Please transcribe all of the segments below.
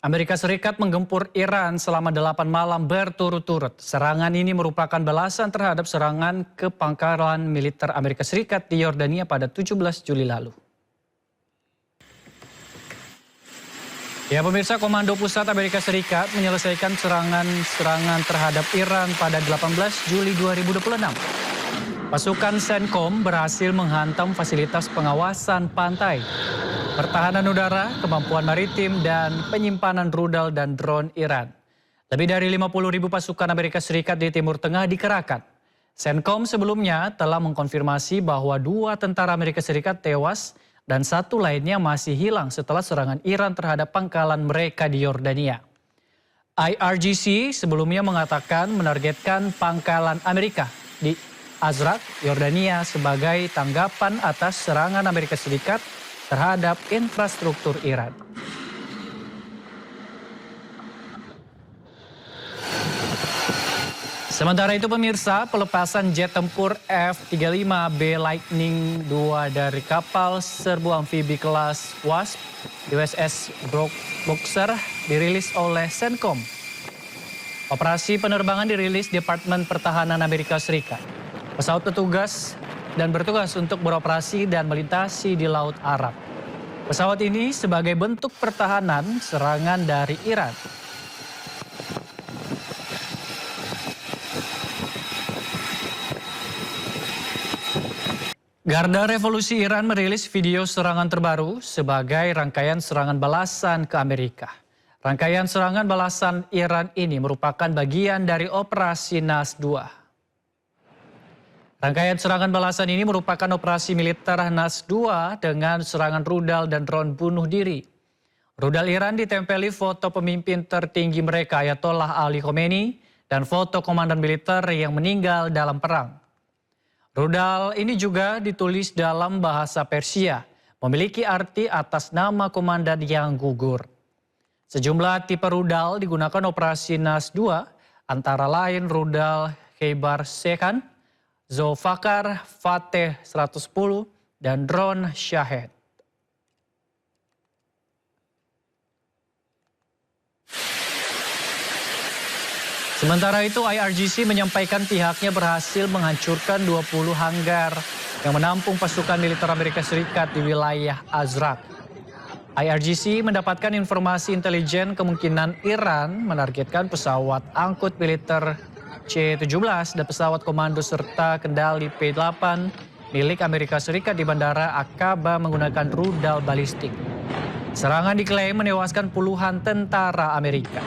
Amerika Serikat menggempur Iran selama 8 malam berturut-turut. Serangan ini merupakan balasan terhadap serangan ke pangkalan militer Amerika Serikat di Yordania pada 17 Juli lalu. Ya pemirsa, Komando Pusat Amerika Serikat menyelesaikan serangan terhadap Iran pada 18 Juli 2026. Pasukan CENTCOM berhasil menghantam fasilitas pengawasan pantai, pertahanan udara, kemampuan maritim, dan penyimpanan rudal dan drone Iran. Lebih dari 50.000 pasukan Amerika Serikat di Timur Tengah dikerahkan. CENTCOM sebelumnya telah mengkonfirmasi bahwa 2 tentara Amerika Serikat tewas dan 1 lainnya masih hilang setelah serangan Iran terhadap pangkalan mereka di Yordania. IRGC sebelumnya mengatakan menargetkan pangkalan Amerika di Azraq, Yordania sebagai tanggapan atas serangan Amerika Serikat terhadap infrastruktur Iran. Sementara itu pemirsa, pelepasan jet tempur F-35B Lightning II dari kapal serbu amfibi kelas WASP USS Boxer dirilis oleh CENTCOM. Operasi penerbangan dirilis Departemen Pertahanan Amerika Serikat. Pesawat petugas dan bertugas untuk beroperasi dan melintasi di Laut Arab. Pesawat ini sebagai bentuk pertahanan serangan dari Iran. Garda Revolusi Iran merilis video serangan terbaru sebagai rangkaian serangan balasan ke Amerika. Rangkaian serangan balasan Iran ini merupakan bagian dari Operasi NAS-2. Rangkaian serangan balasan ini merupakan operasi militer NAS-2 dengan serangan rudal dan drone bunuh diri. Rudal Iran ditempeli foto pemimpin tertinggi mereka Ayatollah Ali Khomeini dan foto komandan militer yang meninggal dalam perang. Rudal ini juga ditulis dalam bahasa Persia, memiliki arti atas nama komandan yang gugur. Sejumlah tipe rudal digunakan operasi NAS-2, antara lain rudal Khaybar Shekan, Zulfaqar Fateh 110, dan drone Shahed. Sementara itu IRGC menyampaikan pihaknya berhasil menghancurkan 20 hanggar yang menampung pasukan militer Amerika Serikat di wilayah Azraq. IRGC mendapatkan informasi intelijen kemungkinan Iran menargetkan pesawat angkut militer C-17 dan pesawat komando serta kendali P-8 milik Amerika Serikat di Bandara Aqaba menggunakan rudal balistik. Serangan diklaim menewaskan puluhan tentara Amerika.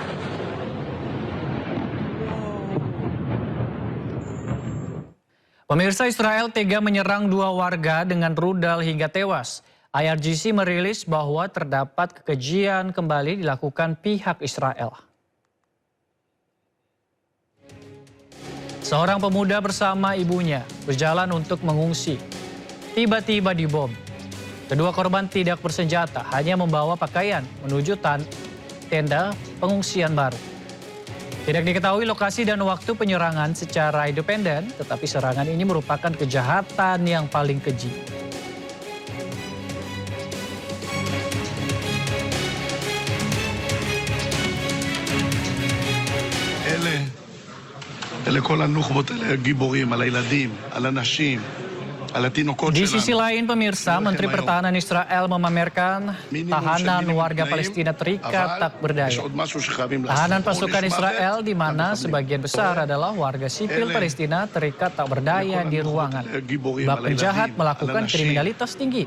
Pemirsa, Israel tega menyerang 2 warga dengan rudal hingga tewas. IRGC merilis bahwa terdapat kekejian kembali dilakukan pihak Israel. Seorang pemuda bersama ibunya berjalan untuk mengungsi. Tiba-tiba dibom. Kedua korban tidak bersenjata, hanya membawa pakaian menuju tenda pengungsian baru. Tidak diketahui lokasi dan waktu penyerangan secara independen, tetapi serangan ini merupakan kejahatan yang paling keji. אלה כל הנוח'בות האלה גיבורים, על הילדים, על הנשים, על התינוקות Di שלנו. sisi lain pemirsa, Menteri Pertahanan Israel memamerkan tahanan warga Palestina terikat tak berdaya. Tahanan pasukan Israel di mana sebagian besar adalah warga sipil Palestina terikat tak berdaya di ruangan. Bab penjahat melakukan kriminalitas tinggi.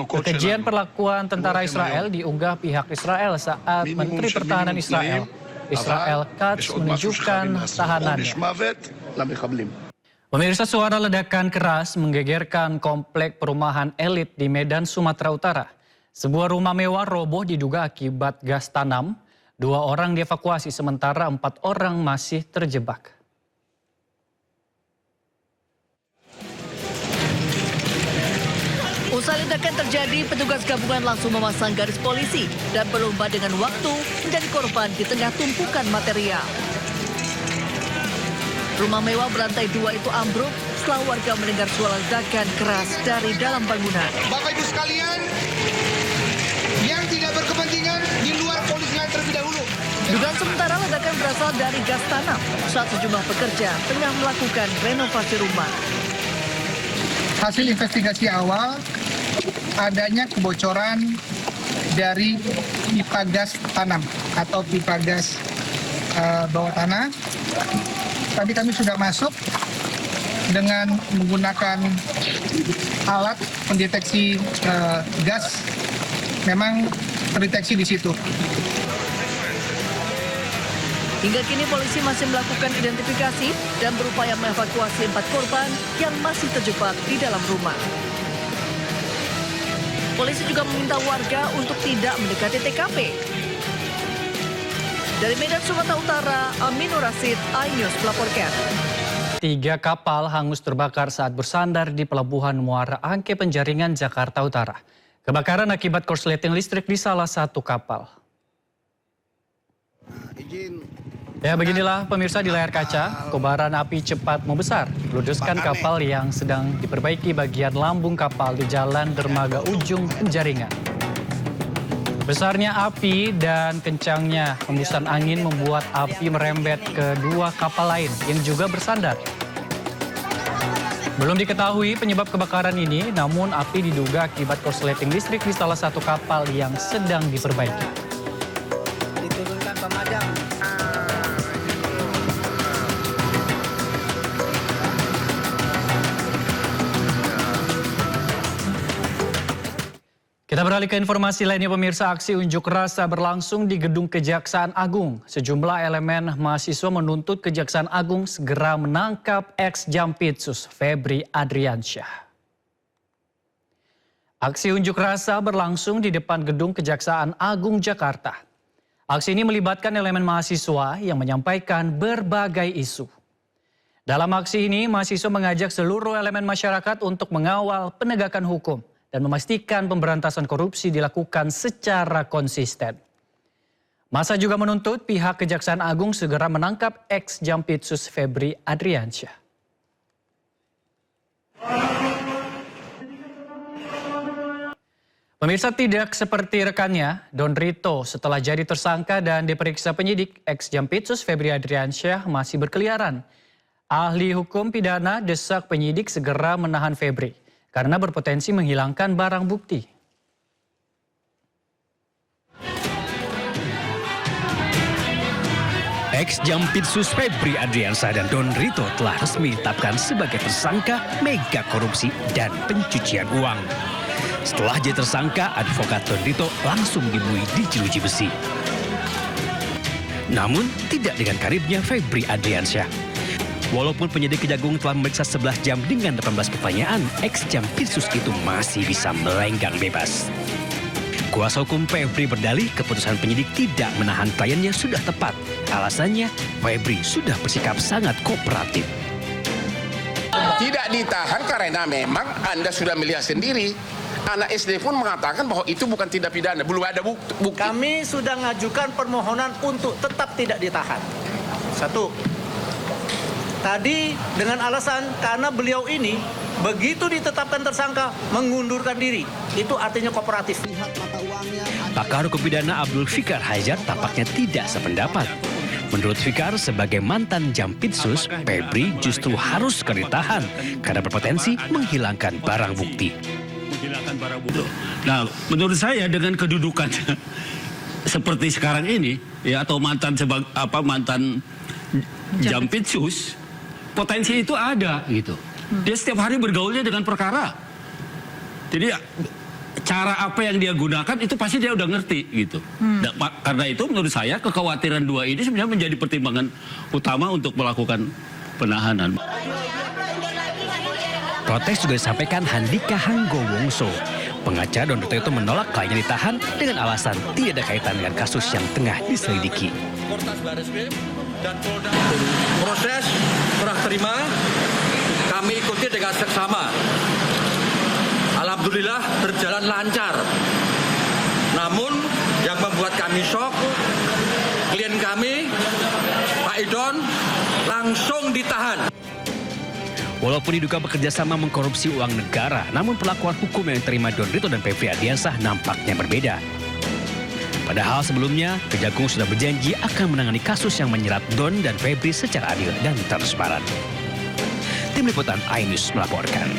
Kekejian perlakuan tentara Israel diunggah pihak Israel saat Menteri Pertahanan Israel Katz menunjukkan tahanannya. Pemirsa, suara ledakan keras menggegerkan komplek perumahan elit di Medan, Sumatera Utara. Sebuah rumah mewah roboh diduga akibat gas tanam. 2 orang dievakuasi sementara 4 orang masih terjebak. Usai ledakan terjadi, petugas gabungan langsung memasang garis polisi dan berlomba dengan waktu menjadi korban di tengah tumpukan material. Rumah mewah berantai 2 itu ambruk setelah warga mendengar suara ledakan keras dari dalam bangunan. Bapak Ibu sekalian yang tidak berkepentingan di luar polisian terlebih dahulu. Dugaan sementara ledakan berasal dari gas tanam saat sejumlah pekerja tengah melakukan renovasi rumah. Hasil investigasi awal, adanya kebocoran dari pipa gas tanam atau pipa gas bawah tanah. Tadi kami sudah masuk dengan menggunakan alat pendeteksi gas, memang terdeteksi di situ. Hingga kini polisi masih melakukan identifikasi dan berupaya mengevakuasi 4 korban yang masih terjebak di dalam rumah. Polisi juga meminta warga untuk tidak mendekati TKP. Dari Medan, Sumatera Utara, Aminur Rasid, iNews melaporkan. 3 kapal hangus terbakar saat bersandar di Pelabuhan Muara Angke Penjaringan, Jakarta Utara. Kebakaran akibat korsleting listrik di salah satu kapal. Ya, beginilah pemirsa di layar kaca, kobaran api cepat membesar, meludeskan kapal yang sedang diperbaiki bagian lambung kapal di Jalan Dermaga Ujung Penjaringan. Besarnya api dan kencangnya hembusan angin membuat api merembet ke 2 kapal lain yang juga bersandar. Belum diketahui penyebab kebakaran ini, namun api diduga akibat korsleting listrik di salah satu kapal yang sedang diperbaiki. Diturunkan pemadam. Kita beralih ke informasi lainnya pemirsa, aksi unjuk rasa berlangsung di Gedung Kejaksaan Agung. Sejumlah elemen mahasiswa menuntut Kejaksaan Agung segera menangkap ex-Jampitsus Febri Adriansyah. Aksi unjuk rasa berlangsung di depan Gedung Kejaksaan Agung Jakarta. Aksi ini melibatkan elemen mahasiswa yang menyampaikan berbagai isu. Dalam aksi ini, mahasiswa mengajak seluruh elemen masyarakat untuk mengawal penegakan hukum dan memastikan pemberantasan korupsi dilakukan secara konsisten. Massa juga menuntut pihak Kejaksaan Agung segera menangkap ex-Jampitsus Febri Adriansyah. Pemirsa, tidak seperti rekannya, Don Rito setelah jadi tersangka dan diperiksa penyidik, ex-Jampitsus Febri Adriansyah masih berkeliaran. Ahli hukum pidana desak penyidik segera menahan Febri karena berpotensi menghilangkan barang bukti. Ex-Jampitsus Febri Adriansyah dan Don Rito telah resmi ditetapkan sebagai tersangka mega korupsi dan pencucian uang. Setelah jadi tersangka, advokat Don Rito langsung dibunuh di jeruji besi. Namun tidak dengan karibnya Febri Adriansyah. Walaupun penyidik Kejagung telah memeriksa 11 jam dengan 18 pertanyaan, ex-Jampitsus itu masih bisa melenggang bebas. Kuasa hukum Febri berdalih keputusan penyidik tidak menahan kliennya sudah tepat. Alasannya, Febri sudah bersikap sangat kooperatif. Tidak ditahan karena memang Anda sudah melihat sendiri. Anak SD pun mengatakan bahwa itu bukan tindak pidana, belum ada bukti. Kami sudah mengajukan permohonan untuk tetap tidak ditahan. 1. Tadi dengan alasan karena beliau ini begitu ditetapkan tersangka mengundurkan diri. Itu artinya kooperatif. Pakar hukum pidana Abdul Fikar Hajar tampaknya tidak sependapat. Menurut Fikar, sebagai mantan Jampitsus, Febri justru harus ditahan karena berpotensi menghilangkan barang bukti. Nah, menurut saya dengan kedudukannya seperti sekarang ini, ya, atau mantan Jampitsus, potensi itu ada gitu. Dia setiap hari bergaulnya dengan perkara. Jadi cara apa yang dia gunakan itu pasti dia udah ngerti gitu. Nah, karena itu menurut saya kekhawatiran 2 ini sebenarnya menjadi pertimbangan utama untuk melakukan penahanan. Protes juga disampaikan Handika Hanggowongso. Pengacara Don Rito itu menolak kliennya ditahan dengan alasan tidak ada kaitan dengan kasus yang tengah diselidiki. Proses serah terima kami ikuti dengan seksama. Alhamdulillah berjalan lancar. Namun yang membuat kami shock, klien kami, Pak Idon, langsung ditahan. Walaupun diduga bekerja sama mengkorupsi uang negara, namun perlakuan hukum yang diterima Don Rito dan Febri Adriansyah nampaknya berbeda. Padahal sebelumnya, Kejagung sudah berjanji akan menangani kasus yang menyerat Don dan Febri secara adil dan transparan. Tim Liputan iNews melaporkan.